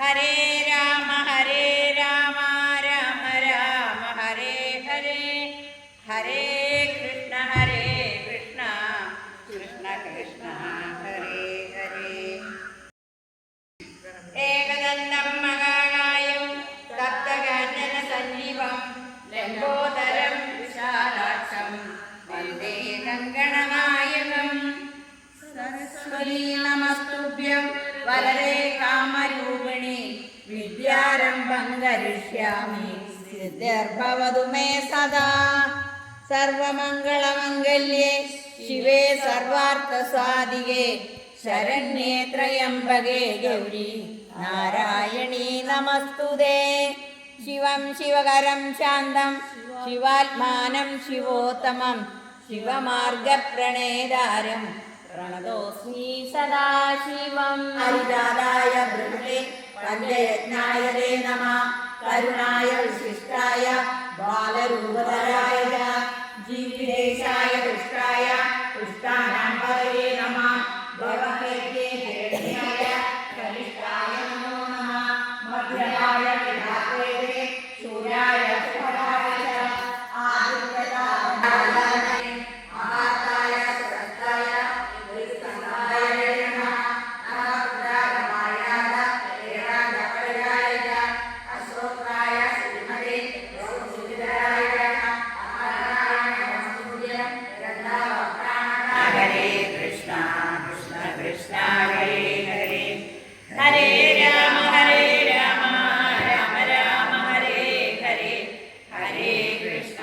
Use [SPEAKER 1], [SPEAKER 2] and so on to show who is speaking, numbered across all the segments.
[SPEAKER 1] ഹരേ രാമ രാമ രാമ ഹരേ ഹരേ, ഹരേ കൃഷ്ണ കൃഷ്ണ കൃഷ്ണ ഹരേ ഹരേ. ഏകദന്തം മഹാകായം സപ്തഗജന സഞ്ജീവം ലംബോദരം വിശാലാക്ഷം വന്ദേ ഗംഗണനായകം. സരസ്വതീ നമസ്തുഭ്യം വരദേ കാമരൂപിണി വിദ്യാരംഭം കരിഷ്യാമി സിദ്ധിർഭവതു may സദാ. സർവമംഗളമംഗല്യേ ശിവേ സർവാർത്ഥസാധികേ ശരണ്യേ ത്രയംബകേ ഗൗരി നാരായണീ നമസ്തുതേ. ശിവം ശിവകരം ശാന്തം ശിവാത്മാനം ശിവോത്തമം ശിവമാർഗപ്രണേതാരം പ്രണതോസ്മി സദാശിവം. ഹരിദാതായ ബൃഹേ പഞ്ചയജ്ഞായ തേ നമഃ. കരുണായ വിശിഷ്ടായ ബാലരൂപധരായ ജീവിതേശായ ദുഷ്ടായ ദുഷ്ടാനാം പതയേ നമഃ. ഭഗവതേ ഹിരണ്യായ കനിഷ്ഠായ നമോ നമഃ. മധ്യമായ വിധാത്രേ ശൂരായ സുഭരായ ആദിത്യതായ മഹാത്തായ സുരത്തായ ദുരിതനായ നമഃ. നമഃ ഏകാന്തപരായ അശോകായ ശ്രീമതേ സുധിരായ ഹരേ കൃഷ്ണ കൃഷ്ണ കൃഷ്ണ ഹരേ ഹരേ, ഹരേ രാമ രാമ രാമ ഹരേ ഹരേ, ഹരേ കൃഷ്ണ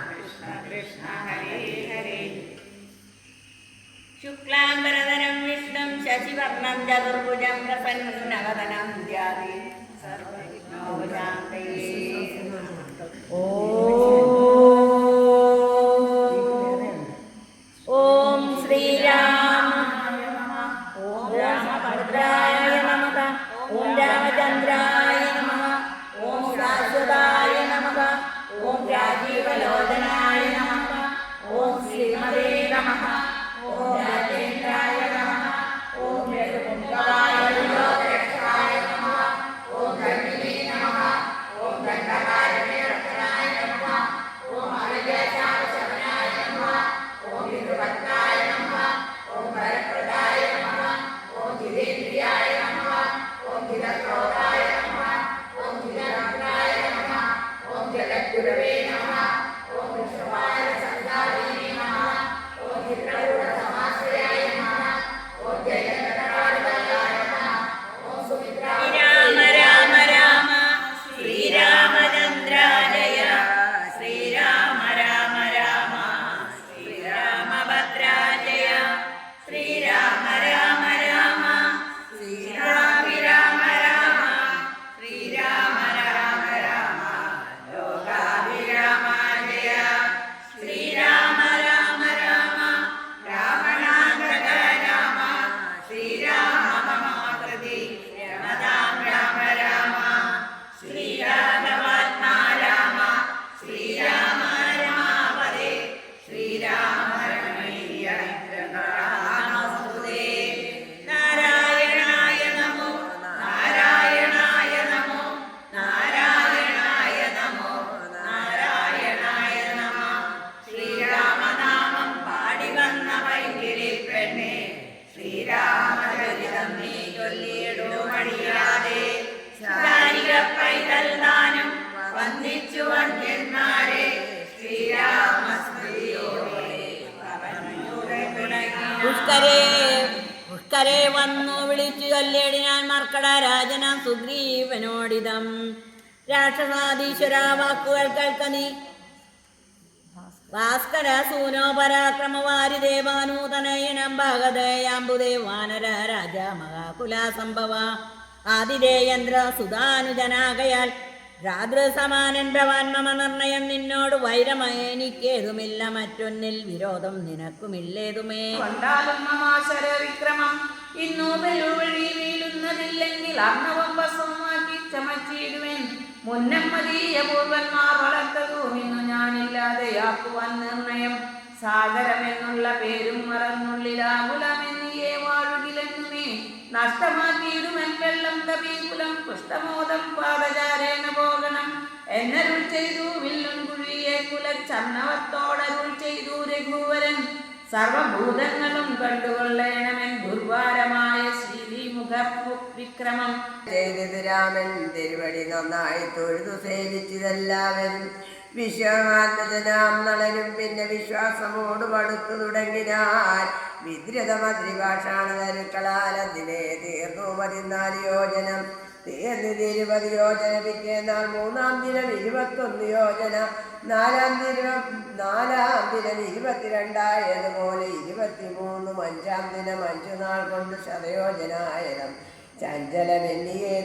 [SPEAKER 1] കൃഷ്ണ കൃഷ്ണ ഹരേ ഹരേ. ശുക്ലാംബരധരം വിഷ്ണും ശശിവർണം ചതുർഭുജം പ്രസന്നവദനം ധ്യായേ സർവവിഘ്നോപശാന്തയേ. ഓം ശ്രീരാമായ നമഃ. ഓം രാമഭദ്രായ നമഃ. ഓം രാമചന്ദ്രായ നമഃ. ഓം ശാശ്വതായ നമഃ. ഓം രാജീവലോചനായ നമഃ. ഓം ശ്രീമതേ നമഃ. ഓം രാജേന്ദ്രായ നമഃ. ഓം രഘുകുണ്ടായ ലോകരക്ഷായ നമഃ. ഓം ധന്യനേ നമഃ. ഓം ദണ്ഡകാരണേ രക്ഷണായ നമഃ. ഓം അവിദ്യാശാപശമനായ നമഃ. ഓം വിധുഭക്തായ നമഃ. ഓം വരപ്രദായ നമഃ. ഓം ജിതേന്ദ്രിയായ നമഃ. ഓം ജിതക്രോധായ നമഃ. ഓം ജിതനഗ്നായ നമഃ. ഓം ജഗദ്ഗുരവേ നമഃ. ഓം വിശ്വപാല സംഘാതിനേ നമഃ. ഓം ചിത്രകൂടസമാശ്രയായ നമഃ. ഓം ജയകടാടകായ നമഃ. ഓം സുമിത്രായ രാമ രാമ രാമ ശ്രീരാമചന്ദ്രാലയ ശ്രീരാമ രാമ രാമ ശ്രീരാമഭദ്രാജയ ശ്രീരാമ രാമ രാമ ശ്രീരാമ രാമ ശ്രീരാമ രാമ രാമ ലോകാഭിരാമാജയ ശ്രീരാമ രാമ രാമ രാവണാന്തക രാമ ശ്രീരാമ മമാകൃതി രമതാം രാമ രാമ ശ്രീരാഘവാത്മാ രാമ ശ്രീരാമ രമാപദേ ശ്രീരാമ രമണീയ നമസ്തുതേ. നാരായണായ നമോ നാരായണായ നമോ നാരായണായ നമോ നാരായണായ നമഃ. ശ്രീരാമനാമം പാടി വന്ന പൈങ്കിളി പെണ്ണേ ശ്രീരാമചരിതം നീ ചൊല്ലിയിടൂ മടിയാതെ. ശാരിക പൈതൽ താനും വന്ദിച്ചു വന്യന്മാരെ ശ്രീരാമസ്മൃതിയോടെ പുഷ്കരേ വന്നു വിളിച്ചു ചൊല്ലിയടി ഞാൻ മർക്കട രാജനാം സുഗ്രീവനോടിതം. രാക്ഷസാധീശ്വര വാക്കുകൾ കേൾക്ക നീ. ഭാസ്കര സൂനോ പരാക്രമവാരിദേവാനൂതനയനം ഭാഗതേയാംബുദേ വാനര രാജ മഹാകുലാസംഭവ ആതിരേയന്ദ്ര സുതാനുജനാകയാൽ രാതൃസമാനൻ ഭവാൻ മമ നിർണയം. നിന്നോട് വൈരമേനിക്കേതുമില്ല, മറ്റൊന്നിൽ വിരോധം നിനക്കുമില്ലേതുമേ.
[SPEAKER 2] കൊണ്ടാലും മമാശര വിക്രമം ഇന്നു വെല്ലുവിളി വീഴുന്നതില്ലെങ്കിൽ അർണവം വസവുമാക്കി ചമച്ചിടുവേൻ. മുന്നമ്മതീയ പൂർവന്മാർ വളർത്തതും ഇന്നു ഞാനില്ലാതെയാക്കുവാൻ നിർണയം. സാഗരമെന്നുള്ള പേരും മറന്നുള്ളിലാകുലമെന്നിയേ വാഴുകിലെന്നുമേ. നഷ്ടമാക്കിയിടുവൻ വെള്ളം കപീകുലം പുഷ്ടമോദം പാദചാരേണ പോകണം എന്നരുൾ ചെയ്തു വില്ലും കുഴിയെ കുലച്ചർണവത്തോടരുൾ ചെയ്തു രഘുവരൻ സർവഭൂതങ്ങളും കണ്ടുകൊള്ളേണമെൻ ദുർവാരമായ ശ്രീമുഖ വിക്രമം
[SPEAKER 3] ചെയ്തത് രാമൻ തിരുവടി നന്നായി തൊഴുതു സേവിച്ചതെല്ലാവരും വിശ്വമാത്മജനാം നളനും പിന്നെ വിശ്വാസമോട് പടുത്തു തുടങ്ങിനാൻ വിദ്രുതമദ്രിഭാഷാണതരുക്കളാൽ അതിനെ തീർന്നു 14 യോജനം തീർന്നത് 20 യോജന പിറ്റേന്നാൾ 3-ാം ദിനം 21 യോജന 4-ാം ദിനം 22 23 5-ാം ദിനം 5 നാൾ കൊണ്ട് ശതയോജനായനം ചഞ്ചലമെന്നിയേ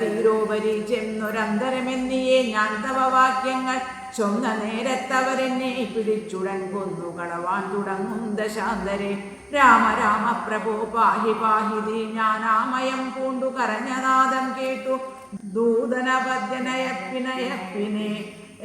[SPEAKER 2] തീരോപരി ചെന്നൊരന്തരമെന്നിയേ ഞാൻ തവ വാക്യങ്ങൾ ചൊന്ന നേരത്തവരെന്നെ പിടിച്ചുടൻ കൊന്നു കളവാൻ തുടങ്ങും ദശാന്തരെ രാമ രാമ പ്രഭോ പാഹി പാഹിതി ഞാനാമയം പൂണ്ടു കരഞ്ഞനാദം കേട്ടു ദൂതനപദ്യനയപ്പിനയപ്പിനെ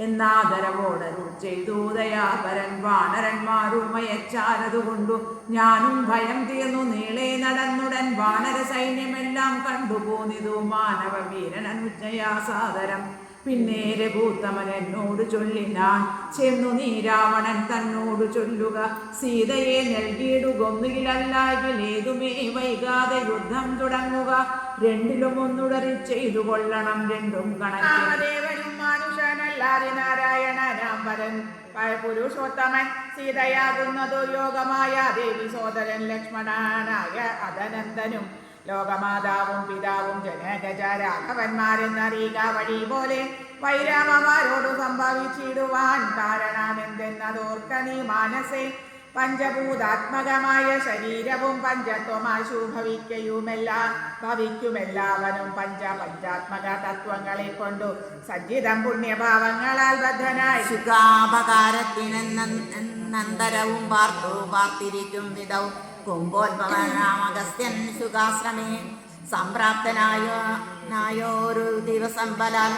[SPEAKER 2] എന്നാദരവോടരുൾ ചെയ്തു ദയാപരൻ വാനരന്മാരുമയച്ചാരതുകൊണ്ടു ഞാനും ഭയം തീർന്നു നീളെ നടന്നുടൻ വാനര സൈന്യമെല്ലാം കണ്ടുപോന്നിതു മാനവ വീരനനുജ്ഞയാ സാദരം പിന്നെ രഘൂത്തമൻ എന്നോട് ചൊല്ലിനാൻ ചെന്നു നീ രാവണൻ തന്നോട് ചൊല്ലുക സീതയെ നൽകിയിടുകൊന്നുകിലല്ലായെങ്കിൽ ഏതുമേ വൈകാതെ യുദ്ധം തുടങ്ങുക രണ്ടിലും ഒന്നുടറി ചെയ്തു കൊള്ളണം രണ്ടും കണക്കേവനും മനുഷ്യനല്ലാതെ നാരായണ രാംവരൻ പുരുഷോത്തമൻ സീതയാകുന്നതു യോഗമായ ദേവി സോദരൻ ലക്ഷ്മണനായ അദനന്ദനും ലോകമാതാവും പിതാവും ജനകജ രാഘവന്മാരെന്നറിയുക വഴി പോലെ വൈരാമമാരോട് സംഭവിച്ചിടുവാൻ കാരണമെന്തെന്നതോർക്ക നീ മാനസേ പഞ്ചഭൂതാത്മകമായ ശരീരവും പഞ്ചത്വമാശു ഭവിക്കുമെല്ലാവനും പഞ്ചാത്മക തത്വങ്ങളെ കൊണ്ടു സജ്ജിതം പുണ്യഭാവങ്ങളാൽ ബദ്ധനായി
[SPEAKER 1] സുഖാപകാരത്തിനെന്നന്തരവും പാർത്തിരിക്കും വിധൗ കുംഭോത്ഭവനാമഗസ്ത്യൻ സുഖാശ്രമേ സംപ്രാപ്തനായോരു ദിവസം ബലാൽ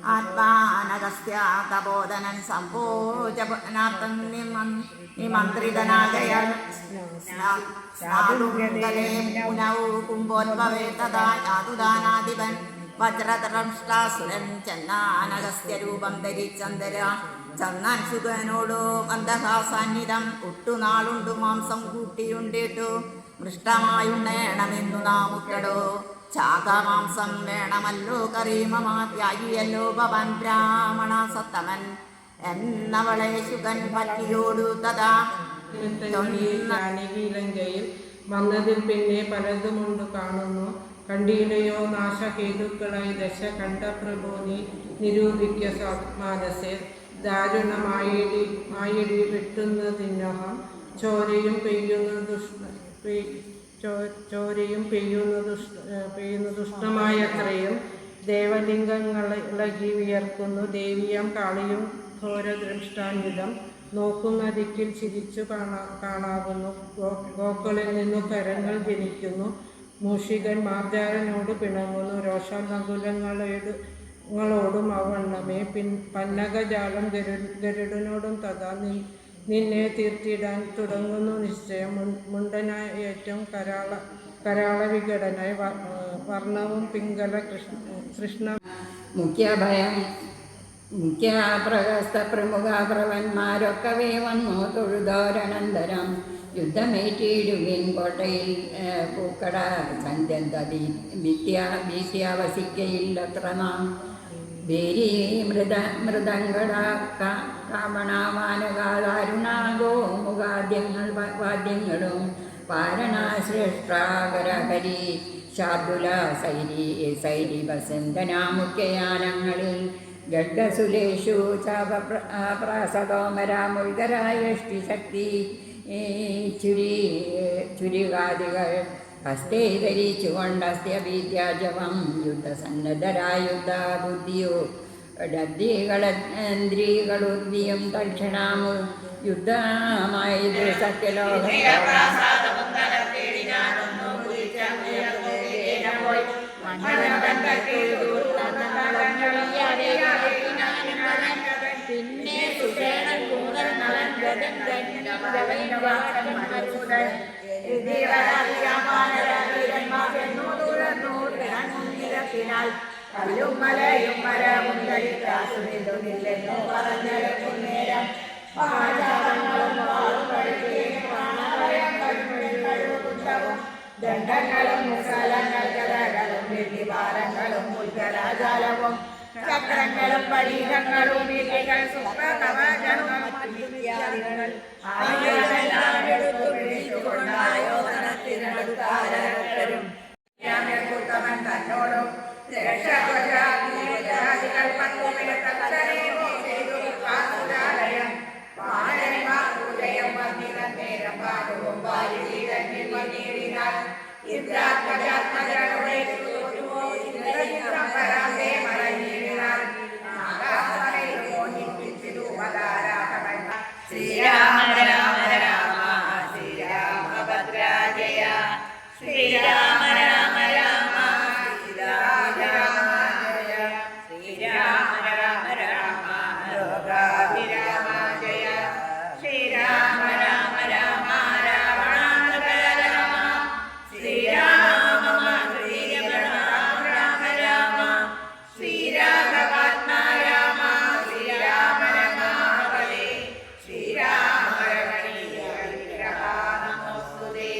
[SPEAKER 1] ആത്മാനഗസ്ത്യ തപോധനൻ സംഭോജനാർത്ഥം നിമന്ത്രിതനാകയാൽ കുംഭോത്ഭവേ തഥാ യാതുദാനാധിപൻ വജ്രതരംഷ്ടാസുരൻ ചെന്നാനഗസ്ത്യരൂപം ധരിച്ചന്തര ചന്നാൻ സുഖനോടോ മന്ദഹാസാന്നിധം ഒട്ടുനാളുണ്ടു മാംസം കൂട്ടിയുണ്ടിട്ടു മൃഷ്ടമായുണ്ണേണമെന്നു നാം ഉറ്റടോ ചാകമാംസം വേണമല്ലോ കറീമമാത്യായിയല്ലോ ഭവൻ ബ്രാഹ്മണ സത്തമൻ എന്നവളെ ശുഗൻ പറ്റിയോടു തഥാ
[SPEAKER 4] ലങ്കയിൽ വന്നതിൽ പിന്നെ പലതുമുണ്ട് കാണുന്നു കണ്ടിയിലെയോ നാശഹേതുക്കളായി ദശ കണ്ട പ്രഭു നീ നിരൂപിക്ക മാനസേ ദാരുണമായിടി വെട്ടുന്നതിനഹം ചോരയും പെയ്യുന്ന ദുഷ്ടമായത്രയും ദേവലിംഗങ്ങളെ ഇളകി വിയർക്കുന്നു ദേവിയം കാളിയും ഘോരദൃഷ്ടാന്വിതം നോക്കുന്ന ദിക്കിൽ ചിരിച്ചു കാണാകുന്നു ഗോക്കളിൽ നിന്നു കരങ്ങൾ ജനിക്കുന്നു മൂഷികൻ മാർജാരനോട് പിണങ്ങുന്നു രോഷാനകുലങ്ങളോടും അവണ്ണമേ പന്നകജാലം ഗരുഡനോടും തഥാ നിന്നെ തീർത്തിടാൻ തുടങ്ങുന്നു നിശ്ചയം മുണ്ടനായേറ്റവും കരാള വിഘടനായി വർണ്ണവും പിങ്കല കൃഷ്ണ
[SPEAKER 5] മുഖ്യപ്രഹസ്ത പ്രമുഖ പ്രവന്മാരൊക്കവേ വന്നു തൊഴുതോരനന്തരം യുദ്ധമേറ്റിടുവിൻ കോട്ടയിൽ പൂക്കട സന്ധ്യന്തതി ഭീത്യാവസിക്കയില്ലത്ര നാം വേരി മൃദംഗട കാമണാമാനകാരുണാഗോ മുഖാദ്യങ്ങൾ വാദ്യങ്ങളും പാരണശ്രേഷ്ഠാകരഹരി ശാർദുല സൈരി വസന്തനാമുഖ്യയാനങ്ങളിൽ ഗഡ്ഗസുലേഷു ചാപപ്രാസതോമരാമുൽഗരായഷ്ടിശക്തി ചുരികാദികൾ ഹസ്തേ ധരിച്ചുകൊണ്ടസ്ത്യഭീത്യാജവം യുദ്ധസന്നദ്ധരായുദ്ധ ബുദ്ധിയോ ഡദ്ദികളദ്രികളുദ്ധിയും തൽക്ഷണാമു യുദ്ധമായി സത്യലോക
[SPEAKER 2] കല്ലും മലയും മരമുണ്ടലിക്കാസുനില്ലെന്നു പറഞ്ഞെടുക്കും നേരം പാചകങ്ങളും ദണ്ഡങ്ങളും മുസലങ്ങൾ കഥകളും വെള്ളിവാരങ്ങളും മുൽക്കരാജാലവും ചക്രങ്ങളും പരീക്ഷങ്ങളും വിധികൾ സുപ്രകവചങ്ങളും ും തന്നോടും രക്ഷാധികൾ പത്തുമിടത്തക്ഷരയും പാലയം വന്നിടം നേരം പാടുവും പാലിടീരിനാൽ ഇന്ദ്രാത്മജാത്മജകളുടെ പരാതെ മറഞ്ഞിരുന്നാൽ ശ്രീരാമ രാമ രാമ ശ്രീരാമ ഭദ്രാജയ ശ്രീരാമ രാമ രാമ ശ്രീരാമ രാമ ജയ ശ്രീരാമ രാമ രാമ ലോകാഭിരാമ ജയ ശ്രീരാമ രാമ രാമ രാവണാന്തക രാമ ശ്രീരാമ ശ്രീരാമ രാമ രാമ ശ്രീരാഘവാത്മാ രാമ ശ്രീരാമ രമാവലേ ശ്രീരാമ രമണീയ വിഗ്രഹ നമോസ്തുതേ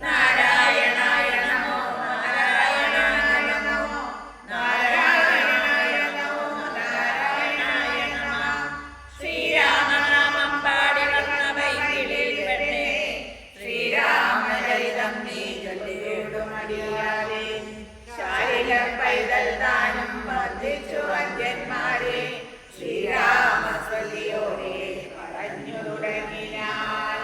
[SPEAKER 2] നാരായണായ നമോ നാരായണായ നമോ നാരായണായ നമോ നാരായണായ നമ ശ്രീരാമനാമം പാടി വന്ന വൈകിളിൽ പെണ്ണേ ശ്രീരാമചരിതം നീ ചൊല്ലിടുമടിയാതെ ശാരിക പൈതൽ താനും വർദ്ധിച്ചു വന്യന്മാരെ ശ്രീരാമസ്വല്ലിയോടെ പറഞ്ഞു തുടങ്ങിനാൻ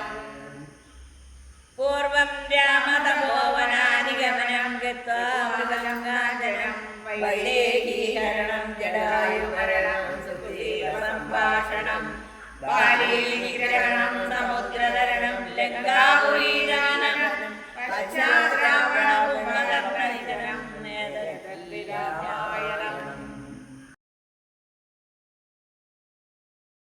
[SPEAKER 2] പൂർവം രാമതപോവനാധിഗമനം ഗത്വാമൃതലങ്കാന്തരം വൈദേഹീകരണം ജടായുമരണം സുഗ്രീവ സംഭാഷണം ബാലീനിഗ്രഹണം സമുദ്രതരണം ലങ്കാപുരീദാനം പശ്ചാ